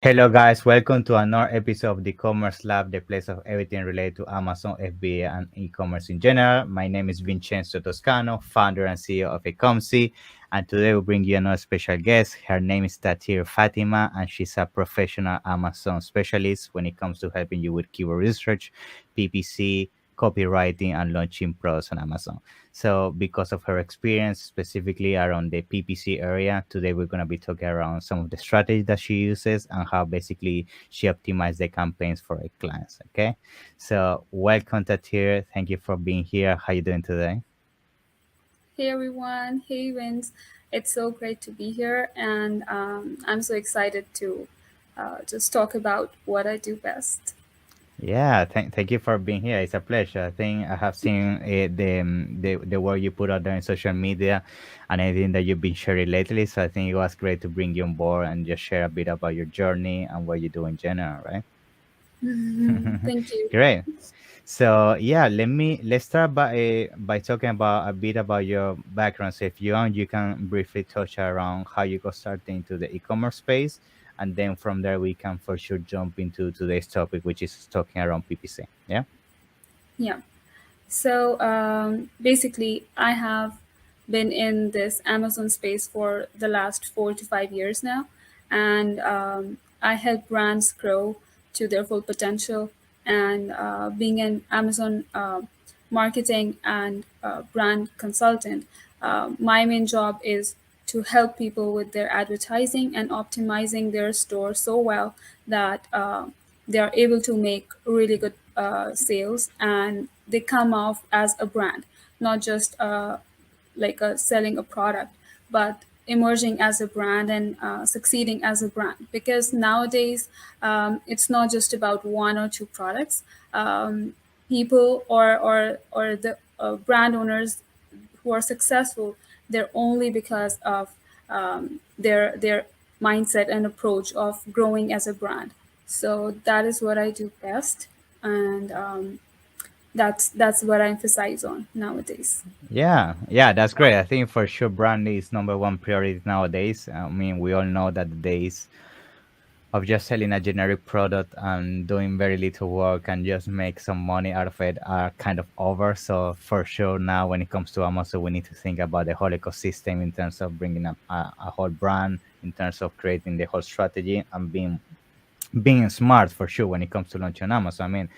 Hello, guys. Welcome to another episode of the Commerce Lab, the place of everything related to Amazon, FBA, and e-commerce in general. My name is Vincenzo Toscano, founder and CEO of Ecomcy, and today we bring you another special guest. Her name is Tatheer Fatima, and she's a professional Amazon specialist when it comes to helping you with keyword research, PPC, copywriting, and launching products on Amazon. So, because of her experience specifically around the PPC area, today we're going to be talking around some of the strategies that she uses and how basically she optimizes the campaigns for her clients. Okay, so welcome, Tatir. Thank you for being here. How you doing today? Hey everyone, hey Vince. It's so great to be here, and I'm so excited to just talk about what I do best. Yeah, thank you for being here. It's a pleasure. I think I have seen the work you put out there in social media and anything that you've been sharing lately. So I think it was great to bring you on board and just share a bit about your journey and what you do in general, right? Thank you. Great. So yeah, let's start by talking about a bit about your background. So if you want, you can briefly touch around how you got started into the e-commerce space, and then from there we can for sure jump into today's topic, which is talking around PPC. Yeah. Yeah. So basically, I have been in this Amazon space for the last 4 to 5 years now, and I help brands grow to their full potential. And being an Amazon marketing and brand consultant, my main job is to help people with their advertising and optimizing their store so well that they are able to make really good sales and they come off as a brand, not just selling a product, but emerging as a brand and succeeding as a brand. Because nowadays, it's not just about one or two products. People or the brand owners who are successful, they're only because of their mindset and approach of growing as a brand. So that is what I do best, and that's what I emphasize on nowadays. Yeah, that's great. I think for sure branding is number one priority nowadays. I mean, we all know that the days of just selling a generic product and doing very little work and just make some money out of it are kind of over. So for sure now when it comes to Amazon, we need to think about the whole ecosystem in terms of bringing up a whole brand, in terms of creating the whole strategy and being smart for sure when it comes to launching on Amazon. I mean,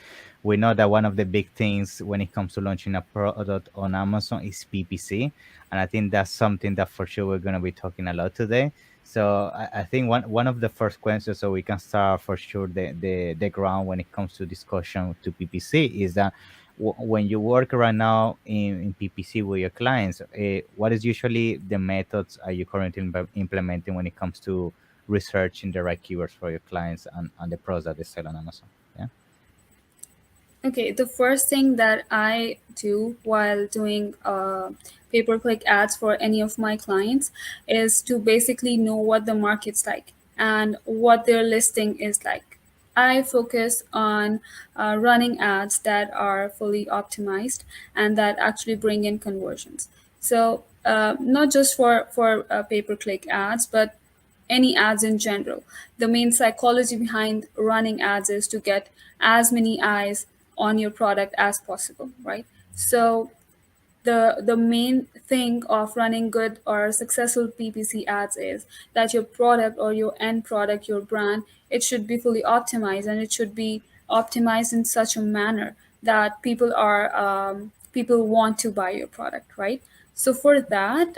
we know that one of the big things when it comes to launching a product on Amazon is PPC, and I think that's something that for sure we're going to be talking a lot today. So I think one of the first questions, so we can start for sure the ground when it comes to discussion to PPC is that when you work right now in PPC with your clients, what is usually the methods are you currently implementing when it comes to researching the right keywords for your clients and the products that they sell on Amazon? Yeah. Okay, the first thing that I do while doing pay-per-click ads for any of my clients is to basically know what the market's like and what their listing is like. I focus on running ads that are fully optimized and that actually bring in conversions. So not just for pay-per-click ads, but any ads in general. The main psychology behind running ads is to get as many eyes on your product as possible, right? So the main thing of running good or successful PPC ads is that your product or your end product, your brand, it should be fully optimized, and it should be optimized in such a manner that people want to buy your product, right? So for that,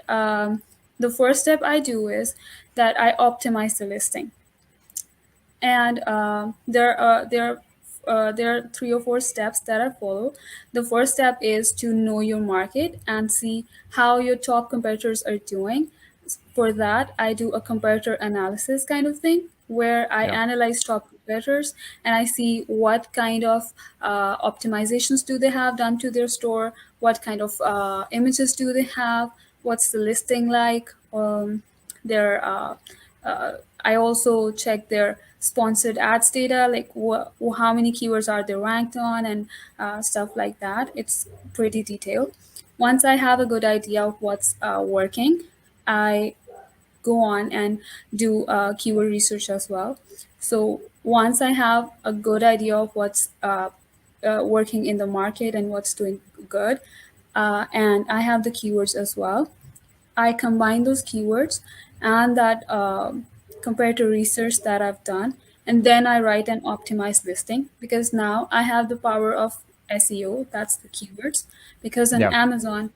the first step I do is that I optimize the listing, and there are 3 or 4 steps that I follow. The first step is to know your market and see how your top competitors are doing. For that, I do a comparator analysis kind of thing where I Yeah. analyze top competitors and I see what kind of optimizations do they have done to their store, what kind of images do they have, what's the listing like, their I also check their sponsored ads data, like how many keywords are they ranked on, and stuff like that. It's pretty detailed. Once I have a good idea of what's working, I go on and do keyword research as well. So once I have a good idea of what's working in the market and what's doing good, and I have the keywords as well, I combine those keywords and that compared to research that I've done, and then I write an optimized listing because now I have the power of SEO. That's the keywords. Because on Yeah, Amazon,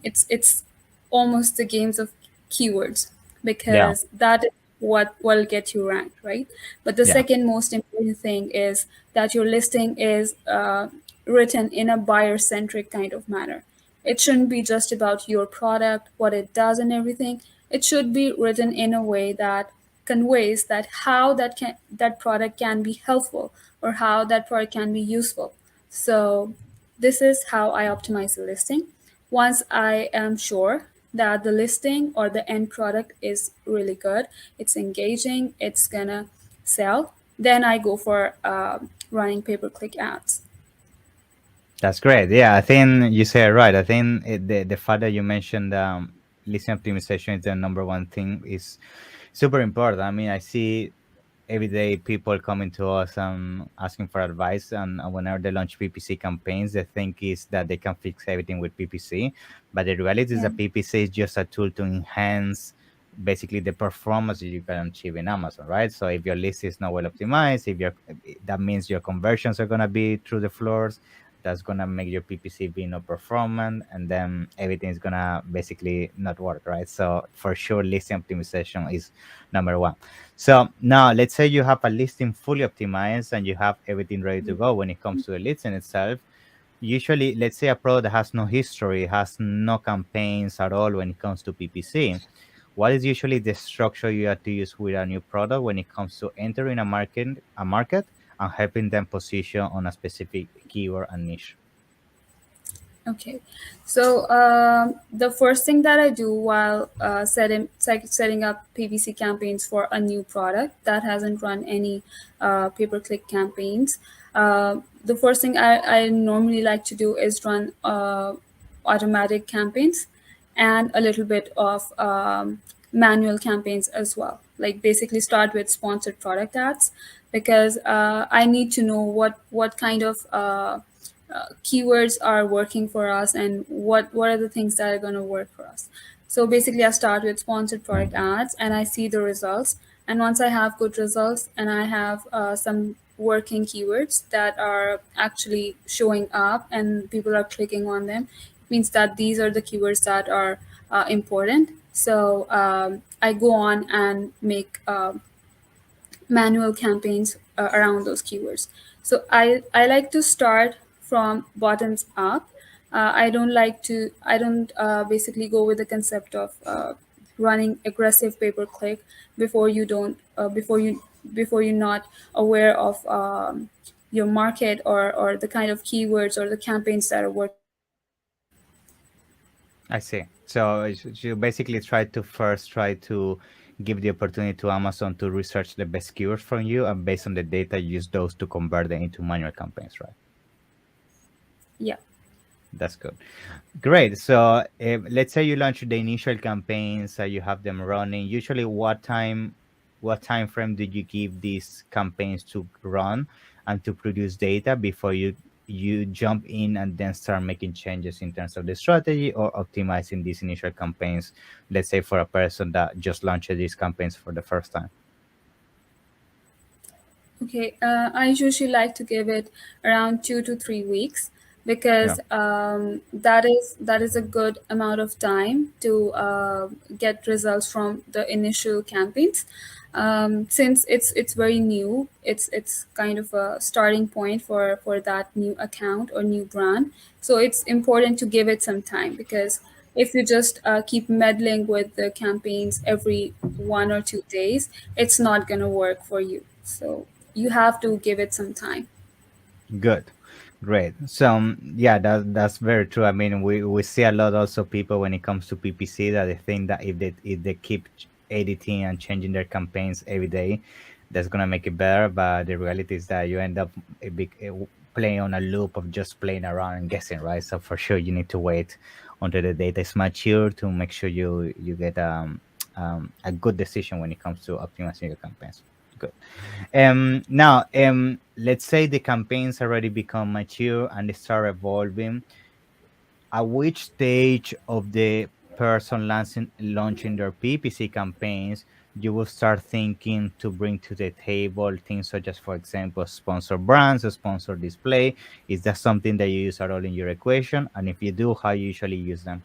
it's almost the games of keywords yeah, because that is what will get you ranked, right? But the yeah. second most important thing is that your listing is written in a buyer centric kind of manner. It shouldn't be just about your product, what it does, and everything. It should be written in a way that conveys that how that product can be helpful or how that product can be useful. So this is how I optimize the listing. Once I am sure that the listing or the end product is really good, it's engaging, it's gonna sell, then I go for running pay-per-click ads. That's great. Yeah, I think you said it right. I think the fact that you mentioned listing optimization is the number one thing is super important. I mean, I see every day people coming to us and asking for advice, and whenever they launch PPC campaigns, they think is that they can fix everything with PPC, but the reality is Yeah. that PPC is just a tool to enhance basically the performance that you can achieve in Amazon, right? So if your list is not well optimized, if your that means your conversions are gonna be through the floors, that's gonna make your PPC be not performant, and then everything's gonna basically not work, right? So for sure, listing optimization is number one. So now let's say you have a listing fully optimized and you have everything ready to go when it comes to the listing itself. Usually, let's say a product that has no history, has no campaigns at all when it comes to PPC. What is usually the structure you have to use with a new product when it comes to entering a market and helping them position on a specific keyword and niche? Okay, so the first thing that I do while setting up PPC campaigns for a new product that hasn't run any pay-per-click campaigns, the first thing I normally like to do is run automatic campaigns and a little bit of manual campaigns as well. Like basically start with sponsored product ads because I need to know what kind of keywords are working for us and what are the things that are going to work for us. So basically I start with sponsored product ads and I see the results, and once I have good results and I have some working keywords that are actually showing up and people are clicking on them, it means that these are the keywords that are important. So I go on and make manual campaigns around those keywords. So I like to start from bottoms up. I don't basically go with the concept of running aggressive pay per click before you don't, before you're not aware of your market or the kind of keywords or the campaigns that are working for you. I see. So you basically try to give the opportunity to Amazon to research the best keywords from you, and based on the data, use those to convert them into manual campaigns, right? Yeah. That's good. Great. So let's say you launch the initial campaigns, you have them running. Usually, what time frame do you give these campaigns to run and to produce data before you jump in and then start making changes in terms of the strategy or optimizing these initial campaigns? Let's say for a person that just launched these campaigns for the first time. Okay, I usually like to give it around 2 to 3 weeks Yeah. because that is a good amount of time to get results from the initial campaigns. Since it's very new, it's kind of a starting point for that new account or new brand. So it's important to give it some time because if you just keep meddling with the campaigns every 1 or 2 days, it's not gonna work for you. So you have to give it some time. Good, great. So yeah, that's very true. I mean, we see a lot also people when it comes to PPC that they think that if they keep editing and changing their campaigns every day, that's gonna make it better. But the reality is that you end up playing on a loop of just playing around and guessing, right? So for sure, you need to wait until the data is mature to make sure you get a good decision when it comes to optimizing your campaigns. Good. Now, let's say the campaigns already become mature and they start evolving. At which stage of the person launching their PPC campaigns you will start thinking to bring to the table things such as, for example, sponsor brands or sponsor display? Is that something that you use at all in your equation? And if you do, how you usually use them?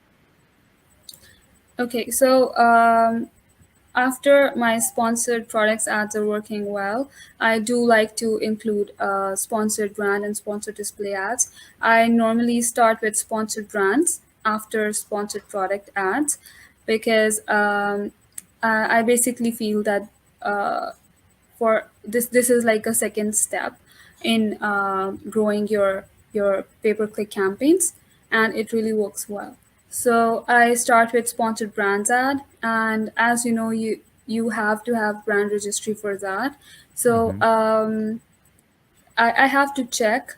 Okay, so after my sponsored products ads are working well, I do like to include sponsored brand and sponsored display ads. I normally start with sponsored brands after sponsored product ads because I basically feel that for this is like a second step in growing your pay-per-click campaigns, and it really works well. So I start with sponsored brands ad, and as you know, you have to have brand registry for that. So Mm-hmm. I have to check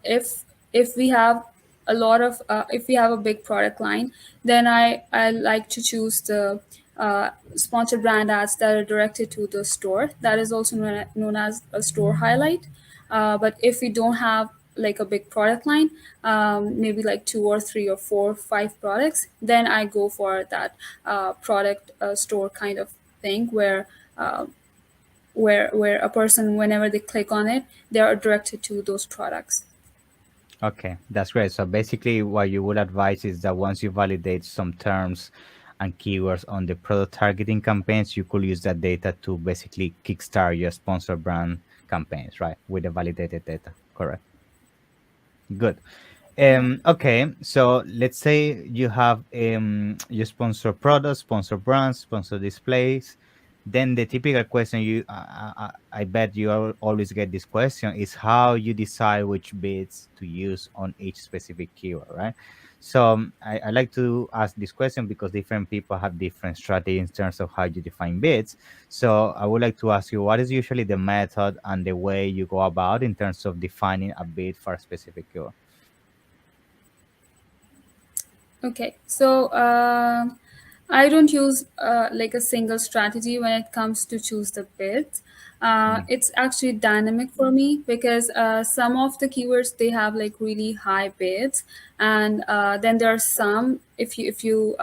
if we have a lot of if we have a big product line, then I like to choose the sponsored brand ads that are directed to the store. That is also known as a store highlight. But if we don't have like a big product line, maybe like two or three or four, five products, then I go for that product store kind of thing where a person, whenever they click on it, they are directed to those products. Okay, that's great. So basically, what you would advise is that once you validate some terms and keywords on the product targeting campaigns, you could use that data to basically kickstart your sponsor brand campaigns, right? With the validated data. Correct. Good. Yeah. Okay, so let's say you have you sponsor products, sponsor brands, sponsor displays. Then the typical question I bet you always get this question is how you decide which bids to use on each specific keyword, right? So I like to ask this question because different people have different strategies in terms of how you define bids. So I would like to ask you, what is usually the method and the way you go about in terms of defining a bid for a specific keyword? Okay, so I don't use like a single strategy when it comes to choose the bids. Mm, It's actually dynamic for me because some of the keywords they have like really high bids, and then there are some if you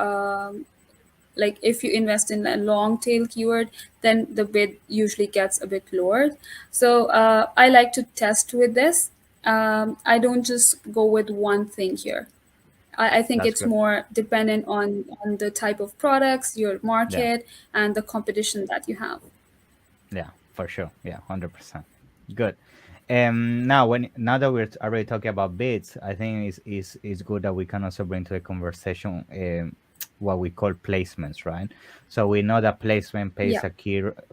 invest in a long tail keyword, then the bid usually gets a bit lower. So I like to test with this. I don't just go with one thing here. I think that's it's good. more dependent on the type of products, your Yeah. market, and the competition that you have. Yeah, for sure. Yeah, 100%. Good. Now that we're already talking about bids, I think is good that we can also bring to the conversation what we call placements, right? So we know that placement Yeah.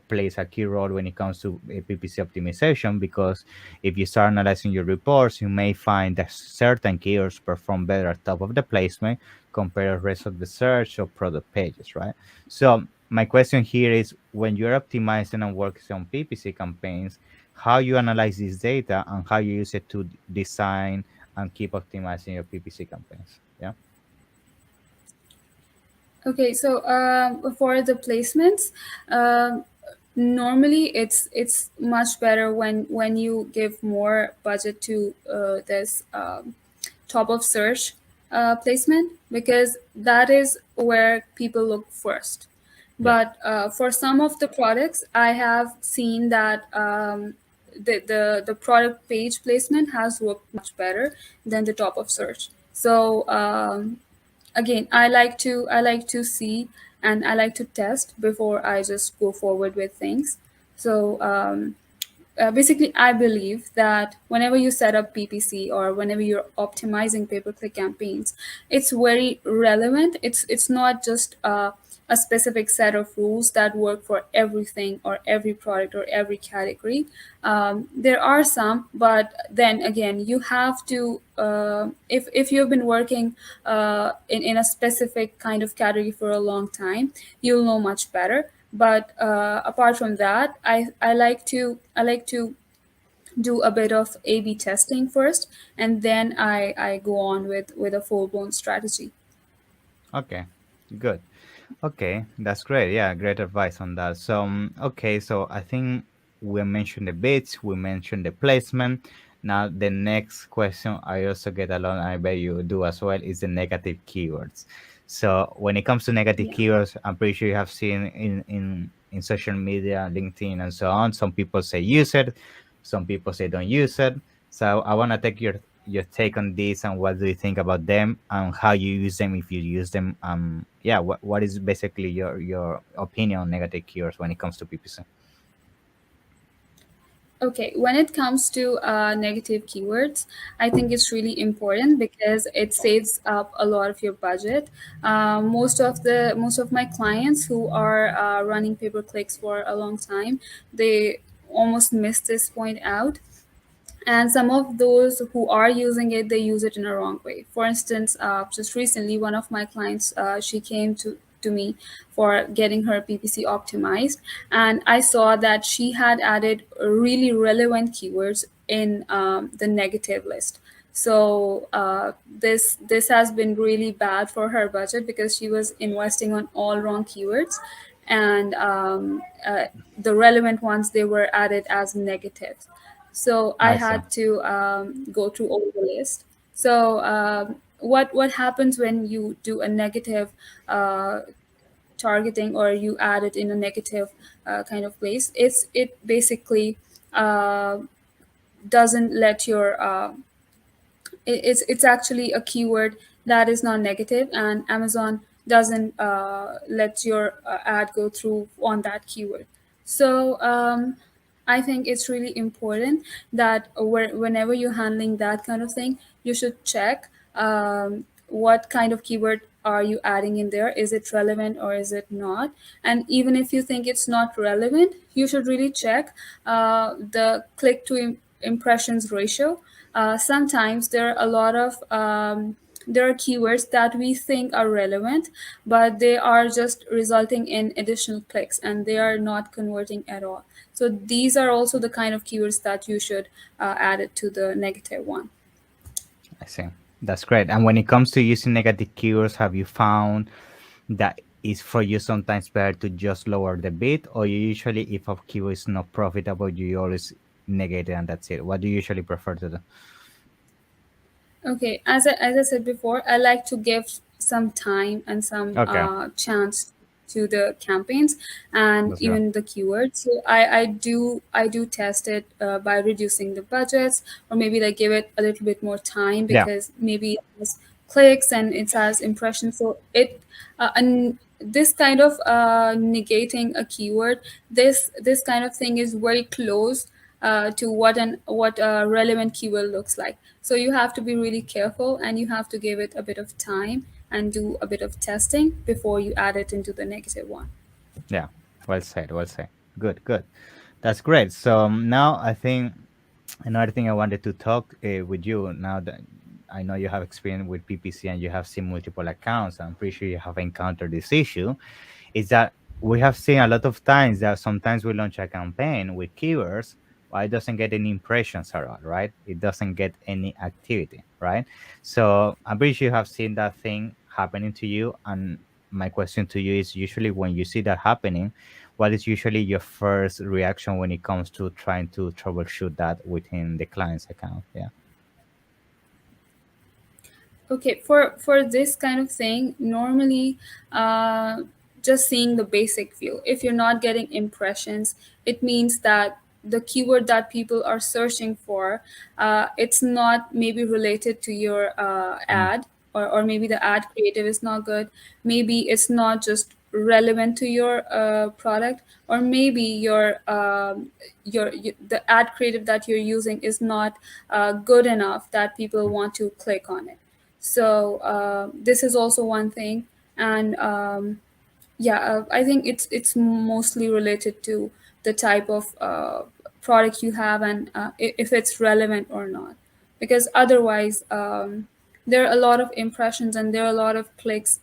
plays a key role when it comes to PPC optimization, because if you start analyzing your reports, you may find that certain keywords perform better at top of the placement compared to the rest of the search or product pages, right? So my question here is, when you're optimizing and working on PPC campaigns, how you analyze this data and how you use it to design and keep optimizing your PPC campaigns. Yeah. Okay, so for the placements, normally it's much better when you give more budget to this top of search placement, because that is where people look first. Yeah. But for some of the products, I have seen that the product page placement has worked much better than the top of search. So again, I like to see and I like to test before I just go forward with things. So basically, I believe that whenever you set up PPC or whenever you're optimizing pay-per-click campaigns, it's very relevant. It's not just a specific set of rules that work for everything or every product or every category. There are some, but then again, you have to if you've been working in a specific kind of category for a long time, you'll know much better. But apart from that, I like to do a bit of A/B testing first, and then I go on with a full blown strategy. Okay. Good. Okay, that's great. Yeah, great advice on that. So, okay, so I think we mentioned the bits, we mentioned the placement. Now, the next question I also get a lot, and I bet you do as well, is the negative keywords. So when it comes to negative Yeah. keywords, I'm pretty sure you have seen in social media, LinkedIn, and so on. Some people say use it, some people say don't use it. So I want to take your take on this, and what do you think about them, and how you use them, if you use them. Yeah, what is basically your opinion on negative keywords when it comes to PPC? Okay, when it comes to negative keywords, I think it's really important because it saves up a lot of your budget. Most of my clients who are running pay per clicks for a long time, they almost miss this point out, and some of those who are using it, they use it in a wrong way. For instance, just recently one of my clients, she came to me for getting her PPC optimized, and I saw that she had added really relevant keywords in the negative list. So this has been really bad for her budget because she was investing on all wrong keywords, and the relevant ones, they were added as negatives. So I I see. had to go through all the list. So what happens when you do a negative uh, targeting, or you add it in a negative kind of place? It basically uh, doesn't let your it's actually a keyword that is not negative, and Amazon doesn't let your ad go through on that keyword. So I think it's really important that whenever you're handling that kind of thing, you should check what kind of keyword are you adding in there. Is it relevant or is it not? And even if you think it's not relevant, you should really check the click to impressions ratio. Sometimes there are a lot of there are keywords that we think are relevant, but they are just resulting in additional clicks and they are not converting at all. So these are also the kind of keywords that you should add it to the negative one. I see. That's great. And when it comes to using negative keywords, have you found that is for you sometimes better to just lower the bid, or you usually, if a keyword is not profitable, you always negate it and that's it? What do you usually prefer to do? Okay, as I said before, I like to give some time and some Okay, chance to the campaigns and that's good. even the keywords. So I do test it by reducing the budgets, or maybe like give it a little bit more time Yeah, because maybe it has clicks and it has impressions. So and this kind of negating a keyword, this kind of thing is very close to what a relevant keyword looks like. So you have to be really careful and you have to give it a bit of time and do a bit of testing before you add it into the negative one. yeah. Well said. Well said. Good, good. That's great. So now I think another thing I wanted to talk with you, now that I know you have experience with PPC and you have seen multiple accounts, I'm pretty sure you have encountered this issue, is that we have seen a lot of times that sometimes we launch a campaign with keywords, but it doesn't get any impressions at all, right? It doesn't get any activity, right? So I'm pretty sure you have seen that thing happening to you. And my question to you is, usually when you see that happening, what is usually your first reaction when it comes to trying to troubleshoot that within the client's account? Yeah. Okay, for this kind of thing, normally uh, just seeing the basic view. If you're not getting impressions, it means that the keyword that people are searching for, it's not maybe related to your Mm, ad, or maybe the ad creative is not good. Maybe it's not just relevant to your product, or maybe the ad creative that you're using is not good enough that people mm, want to click on it. So this is also one thing, and yeah, I think it's mostly related to the type of product you have, and if it's relevant or not, because otherwise there are a lot of impressions and there are a lot of clicks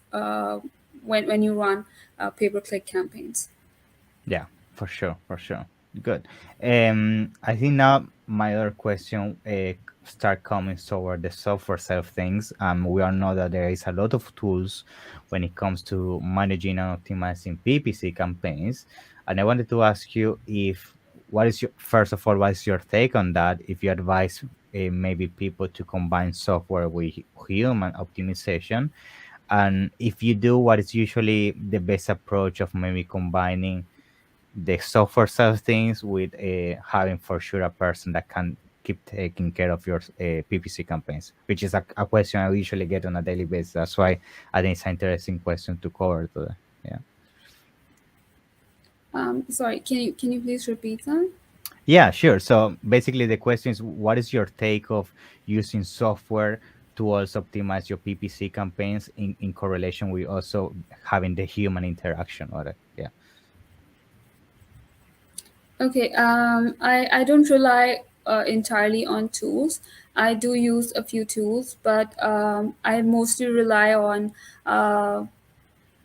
when you run pay per click campaigns. yeah, for sure, for sure. Good. I think now my other question start coming toward the software side of things. We all know that there is a lot of tools when it comes to managing and optimizing PPC campaigns, and I wanted to ask you if what is your first of all, what is your take on that? If you advise maybe people to combine software with human optimization, and if you do, what is usually the best approach of maybe combining the software side of things with having for sure a person that can keep taking care of your PPC campaigns, which is a question I usually get on a daily basis. That's why I think it's an interesting question to cover today. Yeah. Sorry, can you please repeat that? Yeah, sure. So basically, the question is, what is your take of using software to also optimize your PPC campaigns in correlation with also having the human interaction on it? Yeah. Okay, I don't rely entirely on tools. I do use a few tools, but I mostly rely uh,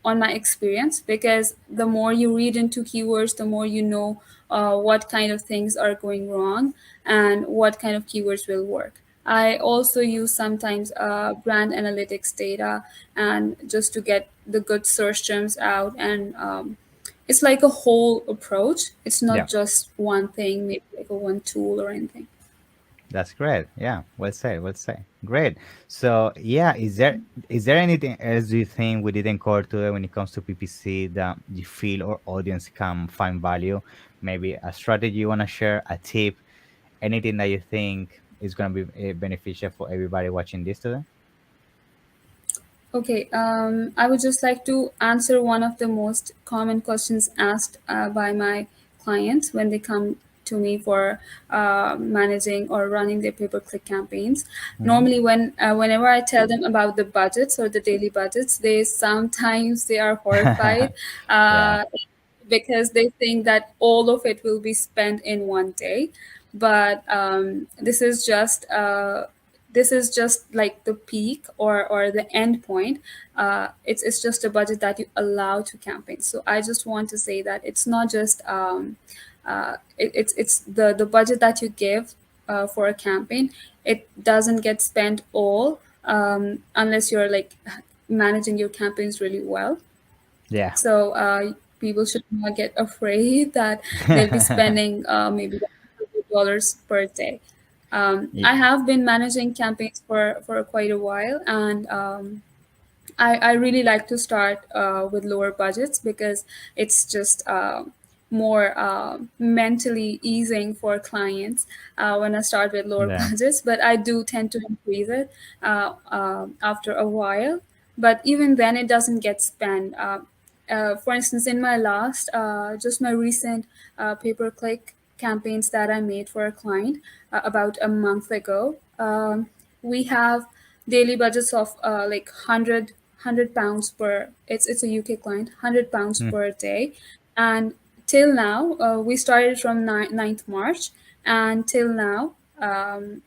on my experience, because the more you read into keywords, the more you know what kind of things are going wrong and what kind of keywords will work. I also use sometimes brand analytics data, and just to get the good search terms out, and it's like a whole approach. It's not Yeah. just one thing, maybe like a one tool or anything. That's great. Yeah, well said. Well said. Great. So, yeah, is there anything else you think we didn't cover today when it comes to PPC that you feel our audience can find value? Maybe a strategy you want to share, a tip, anything that you think is going to be beneficial for everybody watching this today? Okay, I would just like to answer one of the most common questions asked by my clients when they come to me for managing or running their pay-per-click campaigns. Hmm. Normally, whenever I tell them about the budgets or the daily budgets, they are horrified. Yeah. Uh, because they think that all of it will be spent in one day. But this is just like the peak, or the end point. It's just a budget that you allow to campaign. So I just want to say that it's not just it's the budget that you give for a campaign. It doesn't get spent all, unless you're like managing your campaigns really well. Yeah. So people should not get afraid that they'll be spending maybe $100 per day. I Yeah. have been managing campaigns for quite a while, and I really like to start with lower budgets, because it's just more mentally easing for clients when I start with lower Yeah. budgets. But I do tend to increase it after a while. But even then, it doesn't get spent. For instance, in my just my recent pay-per-click campaigns that I made for a client about a month ago, we have daily budgets of like 100 pounds per, it's a UK client, 100 pounds Hmm. per day. And till now, we started from 9th March, and till now,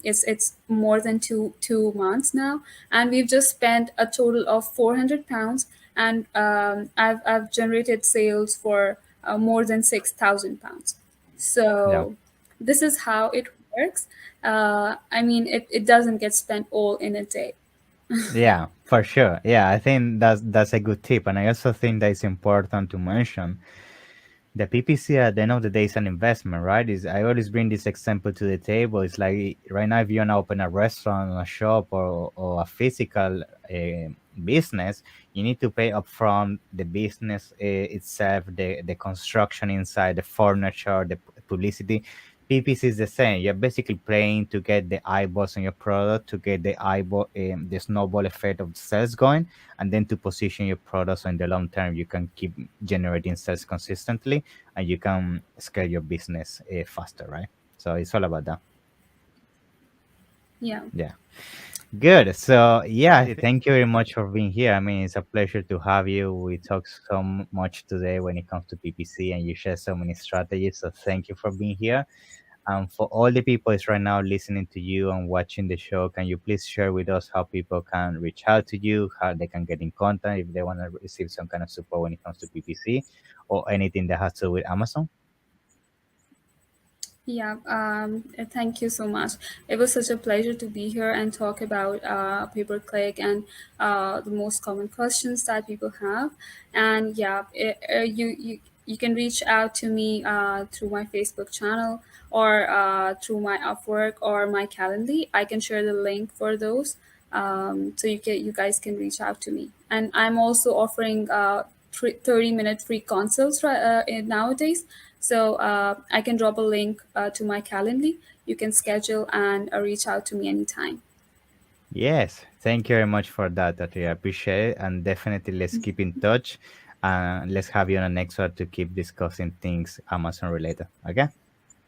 it's more than two months now, and we've just spent a total of 400 pounds. And I've generated sales for more than 6,000 pounds. Yeah. So this is how it works. I mean, it doesn't get spent all in a day. Yeah, for sure. Yeah, I think that's a good tip, and I also think that it's important to mention the PPC at the end of the day is an investment, right? Is I always bring this example to the table. It's like right now, if you want to open a restaurant, a shop, or a physical business, you need to pay upfront the business itself, the construction inside, the furniture, the publicity. PPC is the same. You're basically paying to get the eyeballs on your product, to get the snowball effect of sales going, and then to position your product so in the long term you can keep generating sales consistently and you can scale your business faster, right? So it's all about that. Yeah. Yeah. Good. So yeah, thank you very much for being here. I mean, it's a pleasure to have you. We talked so much today when it comes to PPC, and you share so many strategies. So thank you for being here. For all the people is right now listening to you and watching the show, can you please share with us how people can reach out to you, how they can get in contact if they want to receive some kind of support when it comes to PPC or anything that has to do with Amazon? Yeah, thank you so much. It was such a pleasure to be here and talk about pay-per-click and the most common questions that people have. And yeah, you can reach out to me through my Facebook channel or through my Upwork or my Calendly. I can share the link for those, so you guys can reach out to me. And I'm also offering 30-minute free consults nowadays. So I can drop a link to my Calendly. You can schedule and reach out to me anytime. Yes, thank you very much for that, Tatheer. I appreciate it, and definitely let's keep in touch. Let's have you on the next one to keep discussing things Amazon related. Okay.